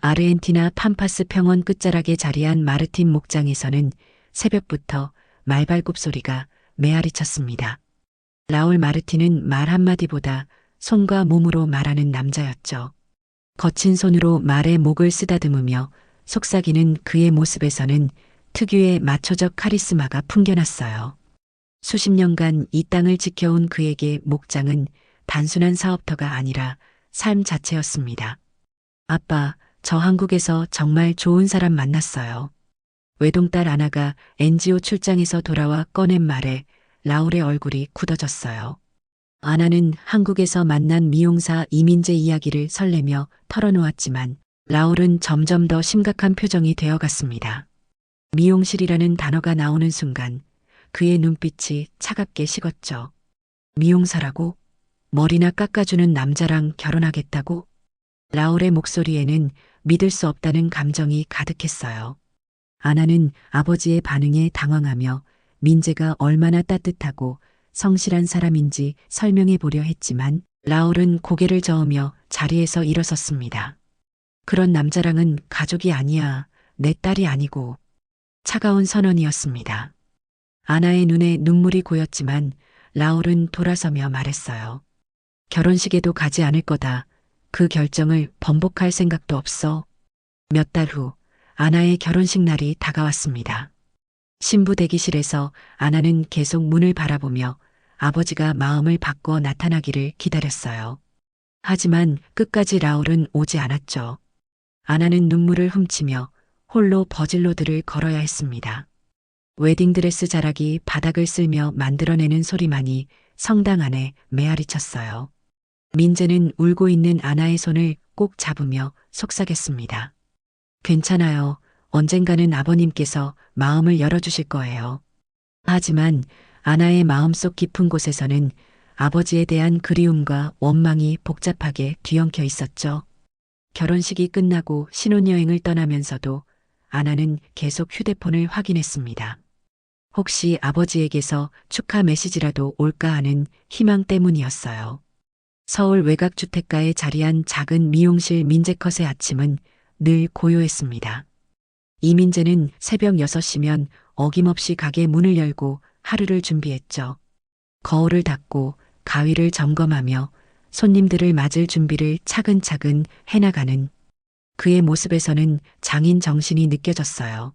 아르헨티나 팜파스 평원 끝자락에 자리한 마르틴 목장에서는 새벽부터 말발굽 소리가 메아리쳤습니다. 라울 마르틴은 말 한마디보다 손과 몸으로 말하는 남자였죠. 거친 손으로 말의 목을 쓰다듬으며 속삭이는 그의 모습에서는 특유의 마초적 카리스마가 풍겨났어요. 수십 년간 이 땅을 지켜온 그에게 목장은 단순한 사업터가 아니라 삶 자체였습니다. 아빠, 저 한국에서 정말 좋은 사람 만났어요. 외동딸 아나가 NGO 출장에서 돌아와 꺼낸 말에 라울의 얼굴이 굳어졌어요. 아나는 한국에서 만난 미용사 이민재 이야기를 설레며 털어놓았지만 라울은 점점 더 심각한 표정이 되어갔습니다. 미용실이라는 단어가 나오는 순간 그의 눈빛이 차갑게 식었죠. 미용사라고? 머리나 깎아주는 남자랑 결혼하겠다고? 라울의 목소리에는 믿을 수 없다는 감정이 가득했어요. 아나는 아버지의 반응에 당황하며 민재가 얼마나 따뜻하고 성실한 사람인지 설명해 보려 했지만 라울은 고개를 저으며 자리에서 일어섰습니다. 그런 남자랑은 가족이 아니야. 내 딸이 아니고. 차가운 선언이었습니다. 아나의 눈에 눈물이 고였지만 라울은 돌아서며 말했어요. 결혼식에도 가지 않을 거다. 그 결정을 번복할 생각도 없어. 몇 달 후 아나의 결혼식 날이 다가왔습니다. 신부 대기실에서 아나는 계속 문을 바라보며 아버지가 마음을 바꿔 나타나기를 기다렸어요. 하지만 끝까지 라울은 오지 않았죠. 아나는 눈물을 훔치며 홀로 버질로드를 걸어야 했습니다. 웨딩드레스 자락이 바닥을 쓸며 만들어내는 소리만이 성당 안에 메아리쳤어요. 민재는 울고 있는 아나의 손을 꼭 잡으며 속삭였습니다. 괜찮아요. 언젠가는 아버님께서 마음을 열어주실 거예요. 하지만 아나의 마음속 깊은 곳에서는 아버지에 대한 그리움과 원망이 복잡하게 뒤엉켜 있었죠. 결혼식이 끝나고 신혼여행을 떠나면서도 아나는 계속 휴대폰을 확인했습니다. 혹시 아버지에게서 축하 메시지라도 올까 하는 희망 때문이었어요. 서울 외곽주택가에 자리한 작은 미용실 민재컷의 아침은 늘 고요했습니다. 이민재는 새벽 6시면 어김없이 가게 문을 열고 하루를 준비했죠. 거울을 닦고 가위를 점검하며 손님들을 맞을 준비를 차근차근 해나가는 그의 모습에서는 장인 정신이 느껴졌어요.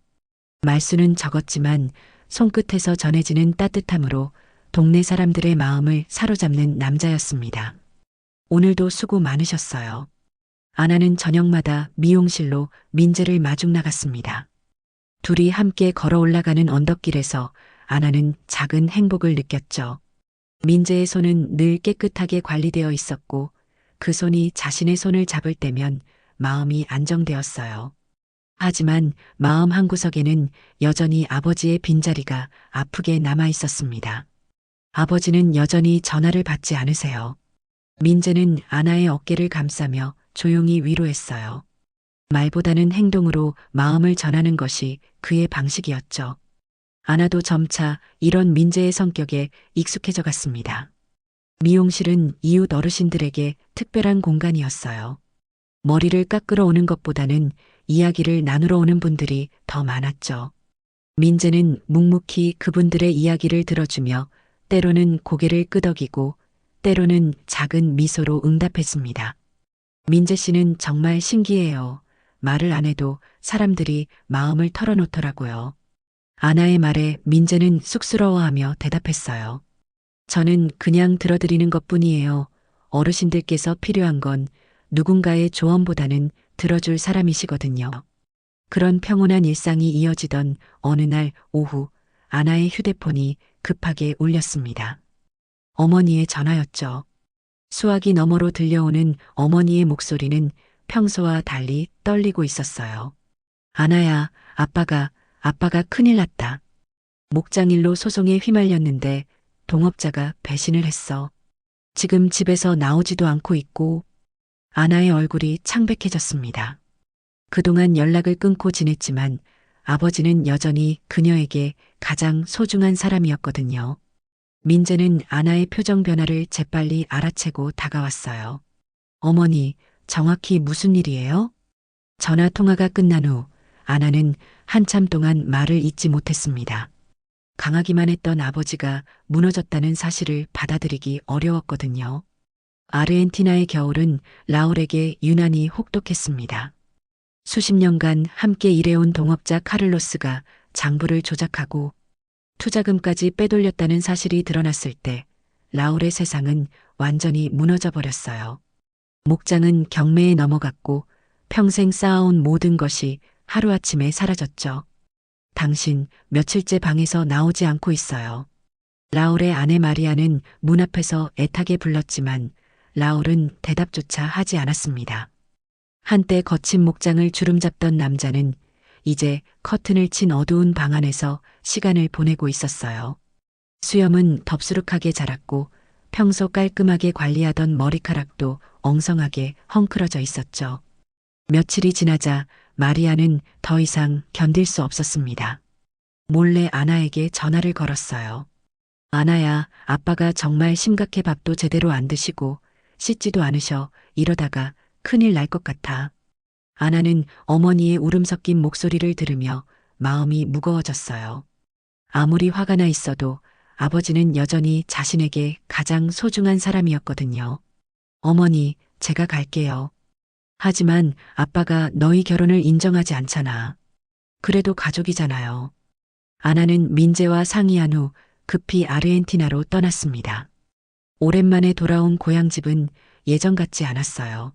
말수는 적었지만 손끝에서 전해지는 따뜻함으로 동네 사람들의 마음을 사로잡는 남자였습니다. 오늘도 수고 많으셨어요. 아나는 저녁마다 미용실로 민재를 마중 나갔습니다. 둘이 함께 걸어 올라가는 언덕길에서 아나는 작은 행복을 느꼈죠. 민재의 손은 늘 깨끗하게 관리되어 있었고 그 손이 자신의 손을 잡을 때면 마음이 안정되었어요. 하지만 마음 한구석에는 여전히 아버지의 빈자리가 아프게 남아 있었습니다. 아버지는 여전히 전화를 받지 않으세요. 민재는 아나의 어깨를 감싸며 조용히 위로했어요. 말보다는 행동으로 마음을 전하는 것이 그의 방식이었죠. 아나도 점차 이런 민재의 성격에 익숙해져 갔습니다. 미용실은 이웃 어르신들에게 특별한 공간이었어요. 머리를 깎으러 오는 것보다는 이야기를 나누러 오는 분들이 더 많았죠. 민재는 묵묵히 그분들의 이야기를 들어주며 때로는 고개를 끄덕이고 때로는 작은 미소로 응답했습니다. 민재 씨는 정말 신기해요. 말을 안 해도 사람들이 마음을 털어놓더라고요. 아나의 말에 민재는 쑥스러워하며 대답했어요. 저는 그냥 들어드리는 것뿐이에요. 어르신들께서 필요한 건 누군가의 조언보다는 들어줄 사람이시거든요. 그런 평온한 일상이 이어지던 어느 날 오후 아나의 휴대폰이 급하게 울렸습니다. 어머니의 전화였죠. 수화기 너머로 들려오는 어머니의 목소리는 평소와 달리 떨리고 있었어요. 아나야, 아빠가 큰일 났다. 목장일로 소송에 휘말렸는데 동업자가 배신을 했어. 지금 집에서 나오지도 않고 있고. 아나의 얼굴이 창백해졌습니다. 그동안 연락을 끊고 지냈지만 아버지는 여전히 그녀에게 가장 소중한 사람이었거든요. 민재는 아나의 표정 변화를 재빨리 알아채고 다가왔어요. 어머니, 정확히 무슨 일이에요? 전화 통화가 끝난 후 아나는 한참 동안 말을 잇지 못했습니다. 강하기만 했던 아버지가 무너졌다는 사실을 받아들이기 어려웠거든요. 아르헨티나의 겨울은 라울에게 유난히 혹독했습니다. 수십 년간 함께 일해온 동업자 카를로스가 장부를 조작하고 투자금까지 빼돌렸다는 사실이 드러났을 때 라울의 세상은 완전히 무너져 버렸어요. 목장은 경매에 넘어갔고 평생 쌓아온 모든 것이 하루아침에 사라졌죠. 당신 며칠째 방에서 나오지 않고 있어요. 라울의 아내 마리아는 문 앞에서 애타게 불렀지만 라울은 대답조차 하지 않았습니다. 한때 거친 목장을 주름잡던 남자는 이제 커튼을 친 어두운 방 안에서 시간을 보내고 있었어요. 수염은 덥수룩하게 자랐고 평소 깔끔하게 관리하던 머리카락도 엉성하게 헝클어져 있었죠. 며칠이 지나자 마리아는 더 이상 견딜 수 없었습니다. 몰래 아나에게 전화를 걸었어요. 아나야, 아빠가 정말 심각해. 밥도 제대로 안 드시고 씻지도 않으셔. 이러다가 큰일 날 것 같아. 아나는 어머니의 울음 섞인 목소리를 들으며 마음이 무거워졌어요. 아무리 화가 나 있어도 아버지는 여전히 자신에게 가장 소중한 사람이었거든요. 어머니, 제가 갈게요. 하지만 아빠가 너희 결혼을 인정하지 않잖아. 그래도 가족이잖아요. 아나는 민재와 상의한 후 급히 아르헨티나로 떠났습니다. 오랜만에 돌아온 고향집은 예전 같지 않았어요.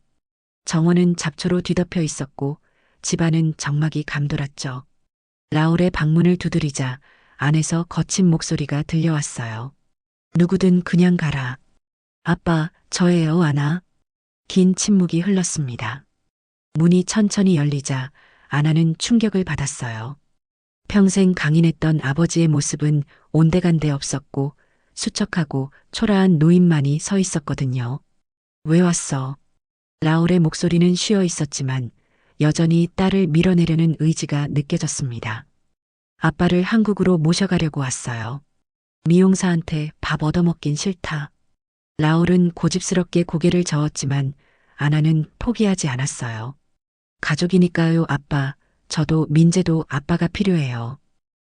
정원은 잡초로 뒤덮여 있었고 집안은 적막이 감돌았죠. 라울의 방문을 두드리자 안에서 거친 목소리가 들려왔어요. 누구든 그냥 가라. 아빠, 저예요, 아나. 긴 침묵이 흘렀습니다. 문이 천천히 열리자 아나는 충격을 받았어요. 평생 강인했던 아버지의 모습은 온데간데 없었고 수척하고 초라한 노인만이 서 있었거든요. 왜 왔어? 라울의 목소리는 쉬어 있었지만 여전히 딸을 밀어내려는 의지가 느껴졌습니다. 아빠를 한국으로 모셔가려고 왔어요. 미용사한테 밥 얻어먹긴 싫다. 라울은 고집스럽게 고개를 저었지만 아나는 포기하지 않았어요. 가족이니까요, 아빠. 저도 민재도 아빠가 필요해요.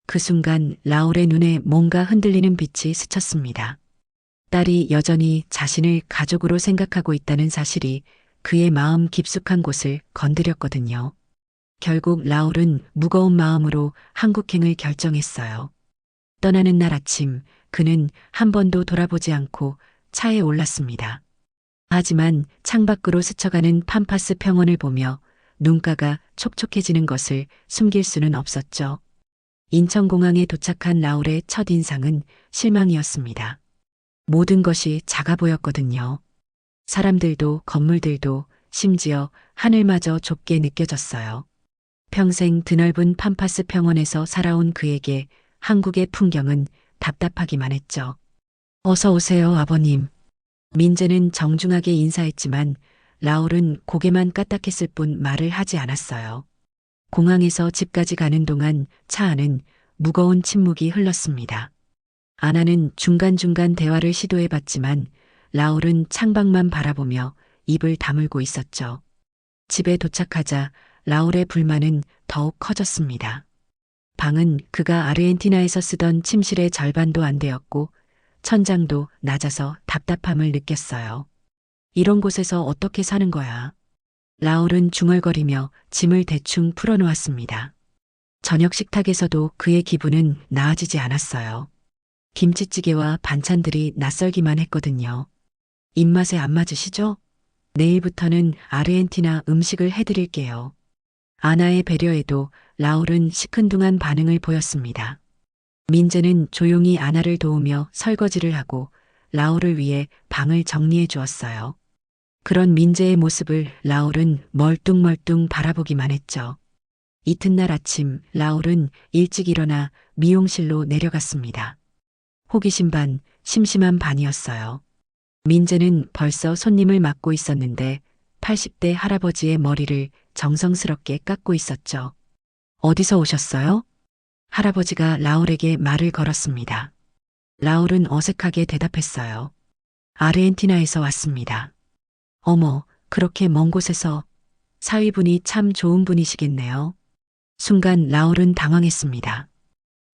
그 순간 라울의 눈에 뭔가 흔들리는 빛이 스쳤습니다. 딸이 여전히 자신을 가족으로 생각하고 있다는 사실이 그의 마음 깊숙한 곳을 건드렸거든요. 결국 라울은 무거운 마음으로 한국행을 결정했어요. 떠나는 날 아침 그는 한 번도 돌아보지 않고 차에 올랐습니다. 하지만 창밖으로 스쳐가는 팜파스 평원을 보며 눈가가 촉촉해지는 것을 숨길 수는 없었죠. 인천공항에 도착한 라울의 첫인상은 실망이었습니다. 모든 것이 작아 보였거든요. 사람들도 건물들도 심지어 하늘마저 좁게 느껴졌어요. 평생 드넓은 팜파스 평원에서 살아온 그에게 한국의 풍경은 답답하기만 했죠. 어서 오세요, 아버님. 민재는 정중하게 인사했지만 라울은 고개만 까딱했을 뿐 말을 하지 않았어요. 공항에서 집까지 가는 동안 차 안은 무거운 침묵이 흘렀습니다. 아나는 중간중간 대화를 시도해봤지만 라울은 창밖만 바라보며 입을 다물고 있었죠. 집에 도착하자 라울의 불만은 더욱 커졌습니다. 방은 그가 아르헨티나에서 쓰던 침실의 절반도 안 되었고 천장도 낮아서 답답함을 느꼈어요. 이런 곳에서 어떻게 사는 거야? 라울은 중얼거리며 짐을 대충 풀어놓았습니다. 저녁 식탁에서도 그의 기분은 나아지지 않았어요. 김치찌개와 반찬들이 낯설기만 했거든요. 입맛에 안 맞으시죠? 내일부터는 아르헨티나 음식을 해드릴게요. 아나의 배려에도 라울은 시큰둥한 반응을 보였습니다. 민재는 조용히 아나를 도우며 설거지를 하고 라울을 위해 방을 정리해 주었어요. 그런 민재의 모습을 라울은 멀뚱멀뚱 바라보기만 했죠. 이튿날 아침 라울은 일찍 일어나 미용실로 내려갔습니다. 호기심 반, 심심한 반이었어요. 민재는 벌써 손님을 맡고 있었는데 80대 할아버지의 머리를 정성스럽게 깎고 있었죠. 어디서 오셨어요? 할아버지가 라울에게 말을 걸었습니다. 라울은 어색하게 대답했어요. 아르헨티나에서 왔습니다. 어머, 그렇게 먼 곳에서 사위분이 참 좋은 분이시겠네요. 순간 라울은 당황했습니다.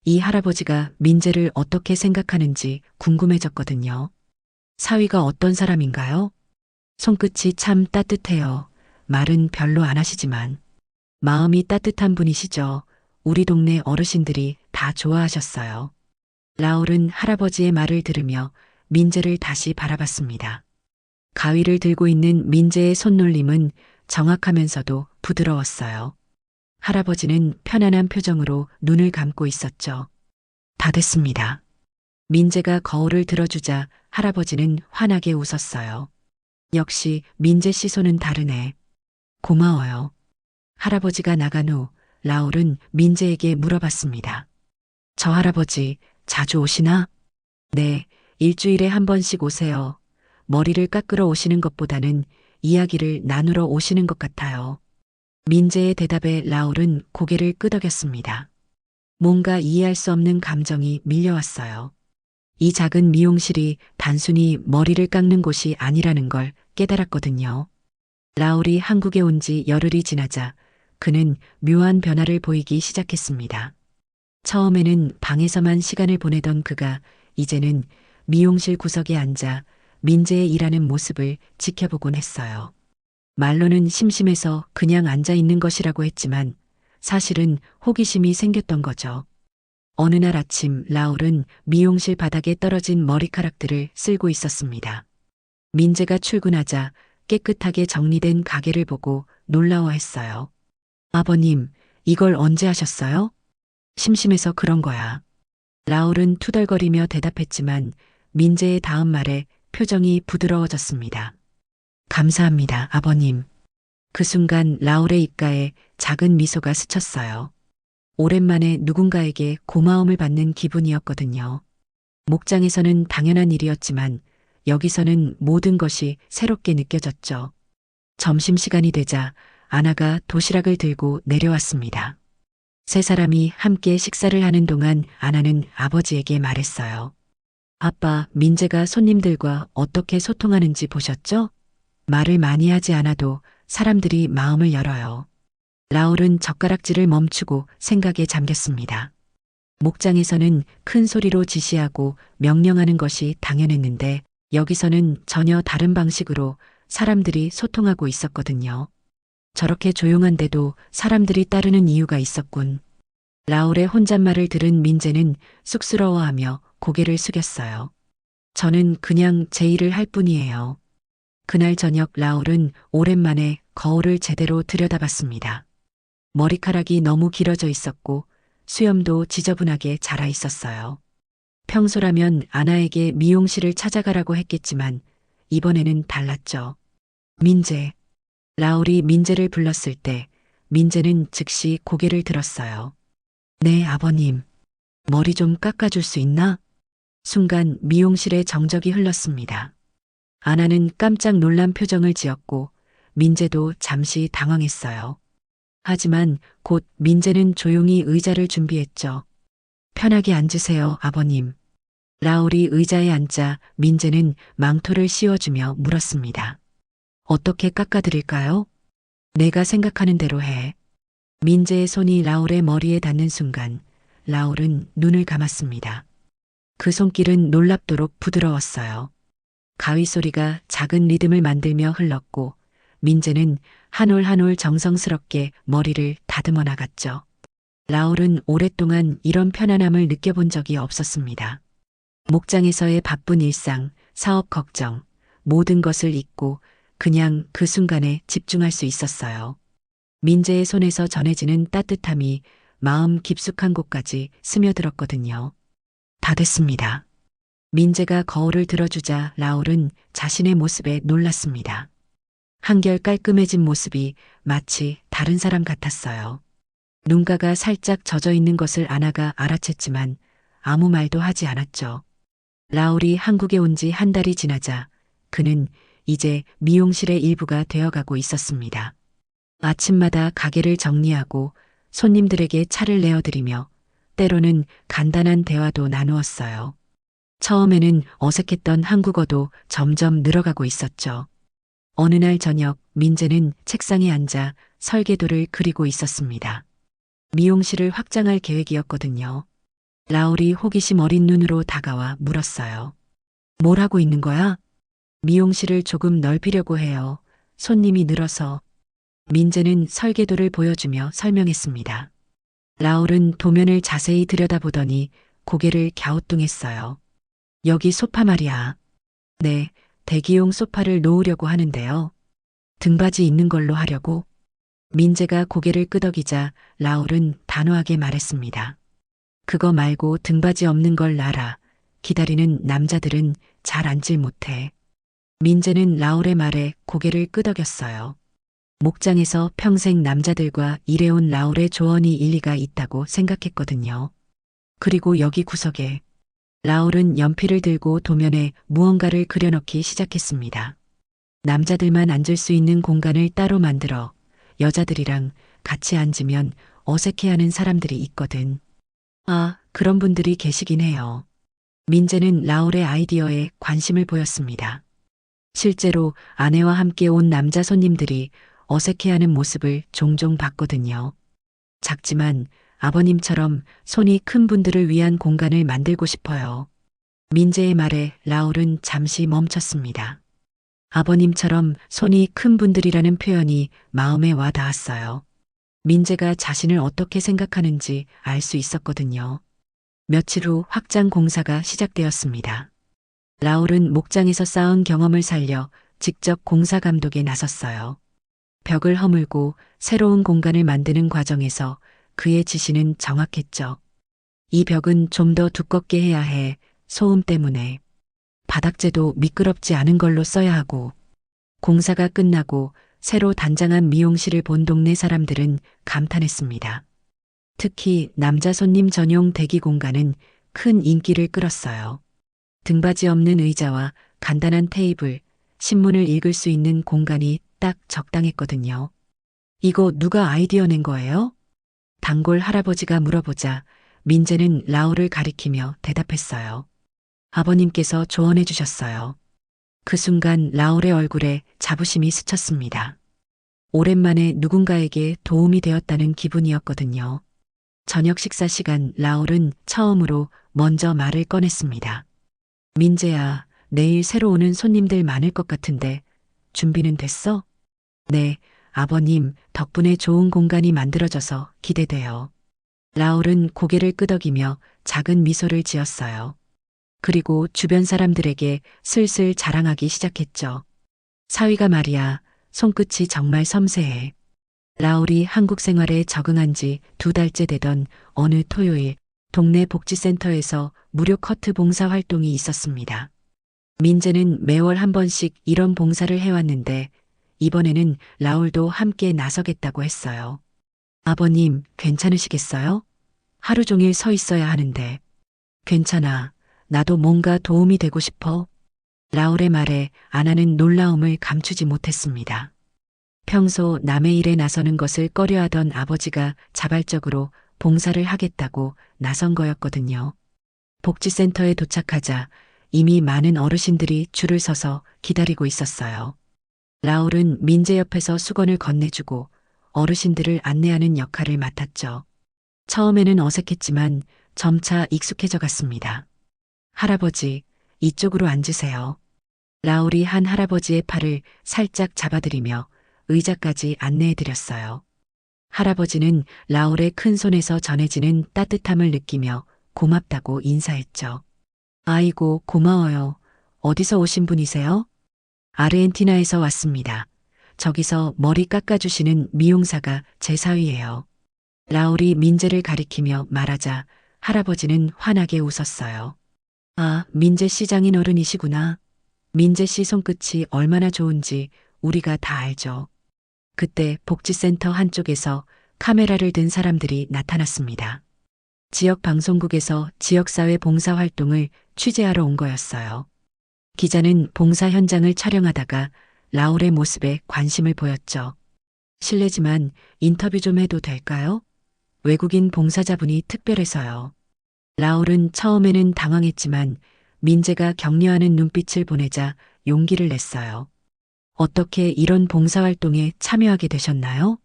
이 할아버지가 민재를 어떻게 생각하는지 궁금해졌거든요. 사위가 어떤 사람인가요? 손끝이 참 따뜻해요. 말은 별로 안 하시지만 마음이 따뜻한 분이시죠. 우리 동네 어르신들이 다 좋아하셨어요. 라울은 할아버지의 말을 들으며 민재를 다시 바라봤습니다. 가위를 들고 있는 민재의 손놀림은 정확하면서도 부드러웠어요. 할아버지는 편안한 표정으로 눈을 감고 있었죠. 다 됐습니다. 민재가 거울을 들어주자 할아버지는 환하게 웃었어요. 역시 민재 씨 손은 다르네. 고마워요. 할아버지가 나간 후 라울은 민재에게 물어봤습니다. 저 할아버지 자주 오시나? 네, 일주일에 한 번씩 오세요. 머리를 깎으러 오시는 것보다는 이야기를 나누러 오시는 것 같아요. 민재의 대답에 라울은 고개를 끄덕였습니다. 뭔가 이해할 수 없는 감정이 밀려왔어요. 이 작은 미용실이 단순히 머리를 깎는 곳이 아니라는 걸 깨달았거든요. 라울이 한국에 온 지 열흘이 지나자 그는 묘한 변화를 보이기 시작했습니다. 처음에는 방에서만 시간을 보내던 그가 이제는 미용실 구석에 앉아 민재의 일하는 모습을 지켜보곤 했어요. 말로는 심심해서 그냥 앉아 있는 것이라고 했지만 사실은 호기심이 생겼던 거죠. 어느 날 아침 라울은 미용실 바닥에 떨어진 머리카락들을 쓸고 있었습니다. 민재가 출근하자 깨끗하게 정리된 가게를 보고 놀라워했어요. 아버님, 이걸 언제 하셨어요? 심심해서 그런 거야. 라울은 투덜거리며 대답했지만 민재의 다음 말에 표정이 부드러워졌습니다. 감사합니다, 아버님. 그 순간 라울의 입가에 작은 미소가 스쳤어요. 오랜만에 누군가에게 고마움을 받는 기분이었거든요. 목장에서는 당연한 일이었지만 여기서는 모든 것이 새롭게 느껴졌죠. 점심시간이 되자 아나가 도시락을 들고 내려왔습니다. 세 사람이 함께 식사를 하는 동안 아나는 아버지에게 말했어요. 아빠, 민재가 손님들과 어떻게 소통하는지 보셨죠? 말을 많이 하지 않아도 사람들이 마음을 열어요. 라울은 젓가락질을 멈추고 생각에 잠겼습니다. 목장에서는 큰 소리로 지시하고 명령하는 것이 당연했는데 여기서는 전혀 다른 방식으로 사람들이 소통하고 있었거든요. 저렇게 조용한데도 사람들이 따르는 이유가 있었군. 라울의 혼잣말을 들은 민재는 쑥스러워하며 고개를 숙였어요. 저는 그냥 제 일을 할 뿐이에요. 그날 저녁 라울은 오랜만에 거울을 제대로 들여다봤습니다. 머리카락이 너무 길어져 있었고 수염도 지저분하게 자라 있었어요. 평소라면 아나에게 미용실을 찾아가라고 했겠지만 이번에는 달랐죠. 민재. 라울이 민재를 불렀을 때 민재는 즉시 고개를 들었어요. 네, 아버님. 머리 좀 깎아줄 수 있나? 순간 미용실에 정적이 흘렀습니다. 아나는 깜짝 놀란 표정을 지었고 민재도 잠시 당황했어요. 하지만 곧 민재는 조용히 의자를 준비했죠. 편하게 앉으세요, 아버님. 라울이 의자에 앉자 민재는 망토를 씌워주며 물었습니다. 어떻게 깎아드릴까요? 내가 생각하는 대로 해. 민재의 손이 라울의 머리에 닿는 순간 라울은 눈을 감았습니다. 그 손길은 놀랍도록 부드러웠어요. 가위 소리가 작은 리듬을 만들며 흘렀고 민재는 한 올 한 올 정성스럽게 머리를 다듬어 나갔죠. 라울은 오랫동안 이런 편안함을 느껴본 적이 없었습니다. 목장에서의 바쁜 일상, 사업 걱정, 모든 것을 잊고 그냥 그 순간에 집중할 수 있었어요. 민재의 손에서 전해지는 따뜻함이 마음 깊숙한 곳까지 스며들었거든요. 다 됐습니다. 민재가 거울을 들어주자 라울은 자신의 모습에 놀랐습니다. 한결 깔끔해진 모습이 마치 다른 사람 같았어요. 눈가가 살짝 젖어 있는 것을 아나가 알아챘지만 아무 말도 하지 않았죠. 라울이 한국에 온 지 한 달이 지나자 그는 이제 미용실의 일부가 되어가고 있었습니다. 아침마다 가게를 정리하고 손님들에게 차를 내어드리며 때로는 간단한 대화도 나누었어요. 처음에는 어색했던 한국어도 점점 늘어가고 있었죠. 어느 날 저녁 민재는 책상에 앉아 설계도를 그리고 있었습니다. 미용실을 확장할 계획이었거든요. 라울이 호기심 어린 눈으로 다가와 물었어요. 뭘 하고 있는 거야? 미용실을 조금 넓히려고 해요. 손님이 늘어서. 민재는 설계도를 보여주며 설명했습니다. 라울은 도면을 자세히 들여다보더니 고개를 갸우뚱했어요. 여기 소파 말이야. 네, 대기용 소파를 놓으려고 하는데요. 등받이 있는 걸로 하려고. 민재가 고개를 끄덕이자 라울은 단호하게 말했습니다. 그거 말고 등받이 없는 걸 놔라. 기다리는 남자들은 잘 앉질 못해. 민재는 라울의 말에 고개를 끄덕였어요. 목장에서 평생 남자들과 일해온 라울의 조언이 일리가 있다고 생각했거든요. 그리고 여기 구석에 라울은 연필을 들고 도면에 무언가를 그려넣기 시작했습니다. 남자들만 앉을 수 있는 공간을 따로 만들어 여자들이랑 같이 앉으면 어색해하는 사람들이 있거든. 아, 그런 분들이 계시긴 해요. 민재는 라울의 아이디어에 관심을 보였습니다. 실제로 아내와 함께 온 남자 손님들이 어색해하는 모습을 종종 봤거든요. 작지만 아버님처럼 손이 큰 분들을 위한 공간을 만들고 싶어요. 민재의 말에 라울은 잠시 멈췄습니다. 아버님처럼 손이 큰 분들이라는 표현이 마음에 와 닿았어요. 민재가 자신을 어떻게 생각하는지 알 수 있었거든요. 며칠 후 확장 공사가 시작되었습니다. 라울은 목장에서 쌓은 경험을 살려 직접 공사 감독에 나섰어요. 벽을 허물고 새로운 공간을 만드는 과정에서 그의 지시는 정확했죠. 이 벽은 좀 더 두껍게 해야 해. 소음 때문에. 바닥재도 미끄럽지 않은 걸로 써야 하고. 공사가 끝나고 새로 단장한 미용실을 본 동네 사람들은 감탄했습니다. 특히 남자 손님 전용 대기 공간은 큰 인기를 끌었어요. 등받이 없는 의자와 간단한 테이블, 신문을 읽을 수 있는 공간이 딱 적당했거든요. 이거 누가 아이디어 낸 거예요? 단골 할아버지가 물어보자 민재는 라울을 가리키며 대답했어요. 아버님께서 조언해 주셨어요. 그 순간 라울의 얼굴에 자부심이 스쳤습니다. 오랜만에 누군가에게 도움이 되었다는 기분이었거든요. 저녁 식사 시간 라울은 처음으로 먼저 말을 꺼냈습니다. 민재야, 내일 새로 오는 손님들 많을 것 같은데 준비는 됐어? 네, 아버님 덕분에 좋은 공간이 만들어져서 기대돼요. 라울은 고개를 끄덕이며 작은 미소를 지었어요. 그리고 주변 사람들에게 슬슬 자랑하기 시작했죠. 사위가 말이야, 손끝이 정말 섬세해. 라울이 한국 생활에 적응한 지 2달째 되던 어느 토요일, 동네 복지센터에서 무료 커트 봉사 활동이 있었습니다. 민재는 매월 한 번씩 이런 봉사를 해왔는데 이번에는 라울도 함께 나서겠다고 했어요. 아버님, 괜찮으시겠어요? 하루 종일 서 있어야 하는데. 괜찮아. 나도 뭔가 도움이 되고 싶어. 라울의 말에 아나는 놀라움을 감추지 못했습니다. 평소 남의 일에 나서는 것을 꺼려하던 아버지가 자발적으로 봉사를 하겠다고 나선 거였거든요. 복지센터에 도착하자 이미 많은 어르신들이 줄을 서서 기다리고 있었어요. 라울은 민재 옆에서 수건을 건네주고 어르신들을 안내하는 역할을 맡았죠. 처음에는 어색했지만 점차 익숙해져 갔습니다. 할아버지, 이쪽으로 앉으세요. 라울이 한 할아버지의 팔을 살짝 잡아들이며 의자까지 안내해드렸어요. 할아버지는 라울의 큰 손에서 전해지는 따뜻함을 느끼며 고맙다고 인사했죠. 아이고, 고마워요. 어디서 오신 분이세요? 아르헨티나에서 왔습니다. 저기서 머리 깎아주시는 미용사가 제 사위예요. 라울이 민재를 가리키며 말하자 할아버지는 환하게 웃었어요. 아, 민재 씨 장인 어른이시구나. 민재 씨 손끝이 얼마나 좋은지 우리가 다 알죠. 그때 복지센터 한쪽에서 카메라를 든 사람들이 나타났습니다. 지역 방송국에서 지역사회 봉사 활동을 취재하러 온 거였어요. 기자는 봉사 현장을 촬영하다가 라울의 모습에 관심을 보였죠. 실례지만 인터뷰 좀 해도 될까요? 외국인 봉사자분이 특별해서요. 라울은 처음에는 당황했지만 민재가 격려하는 눈빛을 보내자 용기를 냈어요. 어떻게 이런 봉사활동에 참여하게 되셨나요?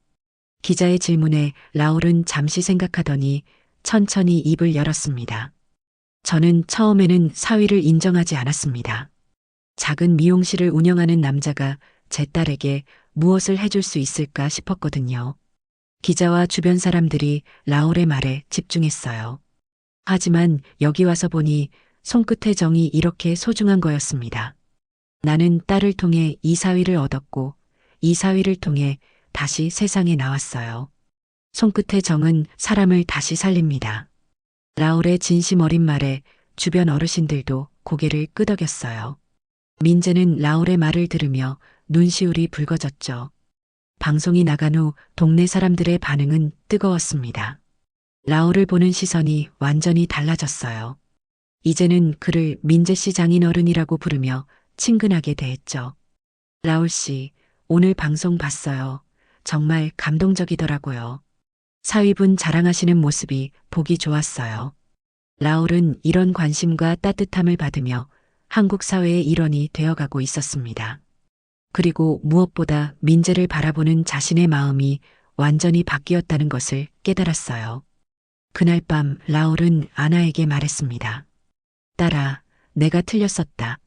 기자의 질문에 라울은 잠시 생각하더니 천천히 입을 열었습니다. 저는 처음에는 사위를 인정하지 않았습니다. 작은 미용실을 운영하는 남자가 제 딸에게 무엇을 해줄 수 있을까 싶었거든요. 기자와 주변 사람들이 라울의 말에 집중했어요. 하지만 여기 와서 보니 손끝의 정이 이렇게 소중한 거였습니다. 나는 딸을 통해 이 사위를 얻었고 이 사위를 통해 다시 세상에 나왔어요. 손끝의 정은 사람을 다시 살립니다. 라울의 진심 어린 말에 주변 어르신들도 고개를 끄덕였어요. 민재는 라울의 말을 들으며 눈시울이 붉어졌죠. 방송이 나간 후 동네 사람들의 반응은 뜨거웠습니다. 라울을 보는 시선이 완전히 달라졌어요. 이제는 그를 민재 씨 장인어른이라고 부르며 친근하게 대했죠. 라울 씨, 오늘 방송 봤어요. 정말 감동적이더라고요. 사위분 자랑하시는 모습이 보기 좋았어요. 라울은 이런 관심과 따뜻함을 받으며 한국 사회의 일원이 되어가고 있었습니다. 그리고 무엇보다 민재를 바라보는 자신의 마음이 완전히 바뀌었다는 것을 깨달았어요. 그날 밤 라울은 아나에게 말했습니다. 딸아, 내가 틀렸었다.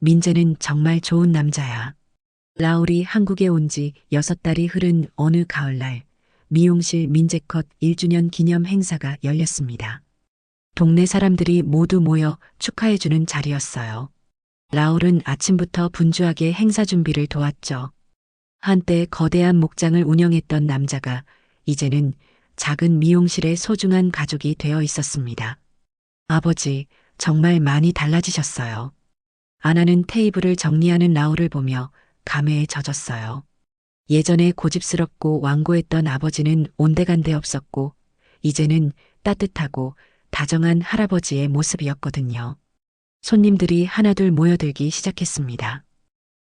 민재는 정말 좋은 남자야. 라울이 한국에 온 지 6달이 흐른 어느 가을날 미용실 민재컷 1주년 기념 행사가 열렸습니다. 동네 사람들이 모두 모여 축하해주는 자리였어요. 라울은 아침부터 분주하게 행사 준비를 도왔죠. 한때 거대한 목장을 운영했던 남자가 이제는 작은 미용실의 소중한 가족이 되어 있었습니다. 아버지, 정말 많이 달라지셨어요. 아나는 테이블을 정리하는 라울을 보며 감회에 젖었어요. 예전에 고집스럽고 완고했던 아버지는 온데간데 없었고 이제는 따뜻하고 다정한 할아버지의 모습이었거든요. 손님들이 하나둘 모여들기 시작했습니다.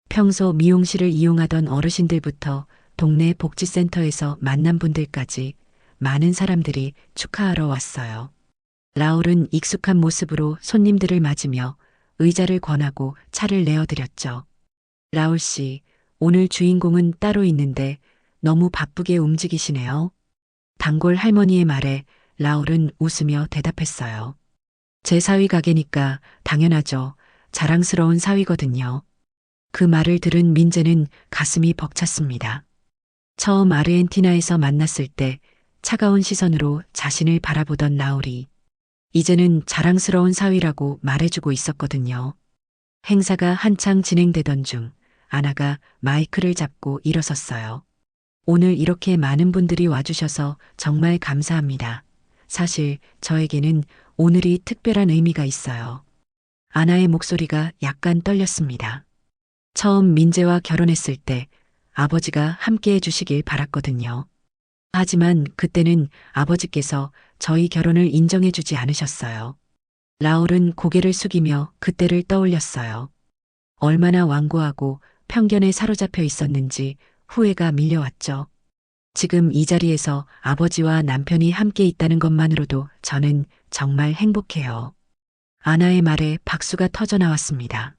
평소 미용실을 이용하던 어르신들부터 동네 복지센터에서 만난 분들까지 많은 사람들이 축하하러 왔어요. 라울은 익숙한 모습으로 손님들을 맞으며 의자를 권하고 차를 내어드렸죠. 라울 씨, 오늘 주인공은 따로 있는데 너무 바쁘게 움직이시네요. 단골 할머니의 말에 라울은 웃으며 대답했어요. 제 사위 가게니까 당연하죠. 자랑스러운 사위거든요. 그 말을 들은 민재는 가슴이 벅찼습니다. 처음 아르헨티나에서 만났을 때 차가운 시선으로 자신을 바라보던 라울이 이제는 자랑스러운 사위라고 말해주고 있었거든요. 행사가 한창 진행되던 중 아나가 마이크를 잡고 일어섰어요. 오늘 이렇게 많은 분들이 와주셔서 정말 감사합니다. 사실 저에게는 오늘이 특별한 의미가 있어요. 아나의 목소리가 약간 떨렸습니다. 처음 민재와 결혼했을 때 아버지가 함께 해주시길 바랐거든요. 하지만 그때는 아버지께서 저희 결혼을 인정해주지 않으셨어요. 라울은 고개를 숙이며 그때를 떠올렸어요. 얼마나 완고하고 편견에 사로잡혀 있었는지 후회가 밀려왔죠. 지금 이 자리에서 아버지와 남편이 함께 있다는 것만으로도 저는 정말 행복해요. 아나의 말에 박수가 터져 나왔습니다.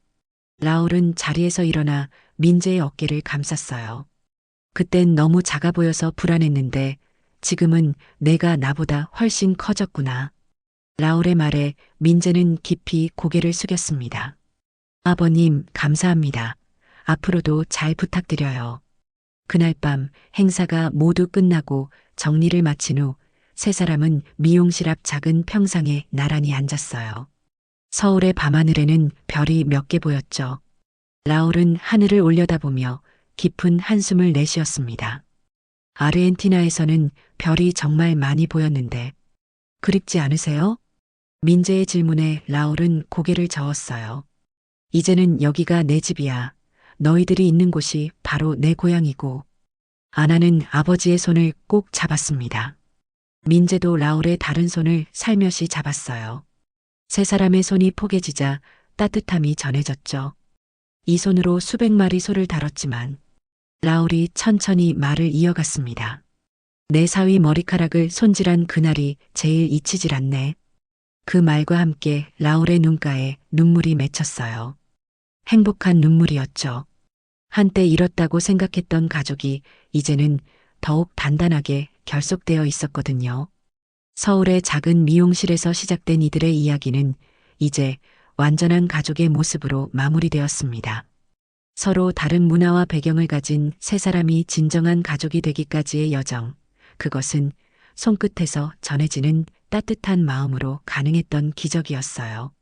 라울은 자리에서 일어나 민재의 어깨를 감쌌어요. 그땐 너무 작아 보여서 불안했는데 지금은 내가 나보다 훨씬 커졌구나. 라울의 말에 민재는 깊이 고개를 숙였습니다. 아버님, 감사합니다. 앞으로도 잘 부탁드려요. 그날 밤 행사가 모두 끝나고 정리를 마친 후 세 사람은 미용실 앞 작은 평상에 나란히 앉았어요. 서울의 밤하늘에는 별이 몇 개 보였죠. 라울은 하늘을 올려다보며 깊은 한숨을 내쉬었습니다. 아르헨티나에서는 별이 정말 많이 보였는데 그립지 않으세요? 민재의 질문에 라울은 고개를 저었어요. 이제는 여기가 내 집이야. 너희들이 있는 곳이 바로 내 고향이고. 아나는 아버지의 손을 꼭 잡았습니다. 민재도 라울의 다른 손을 살며시 잡았어요. 세 사람의 손이 포개지자 따뜻함이 전해졌죠. 이 손으로 수백 마리 소를 다뤘지만 라울이 천천히 말을 이어갔습니다. 내 사위 머리카락을 손질한 그날이 제일 잊히질 않네. 그 말과 함께 라울의 눈가에 눈물이 맺혔어요. 행복한 눈물이었죠. 한때 잃었다고 생각했던 가족이 이제는 더욱 단단하게 결속되어 있었거든요. 서울의 작은 미용실에서 시작된 이들의 이야기는 이제 완전한 가족의 모습으로 마무리되었습니다. 서로 다른 문화와 배경을 가진 세 사람이 진정한 가족이 되기까지의 여정, 그것은 손끝에서 전해지는 따뜻한 마음으로 가능했던 기적이었어요.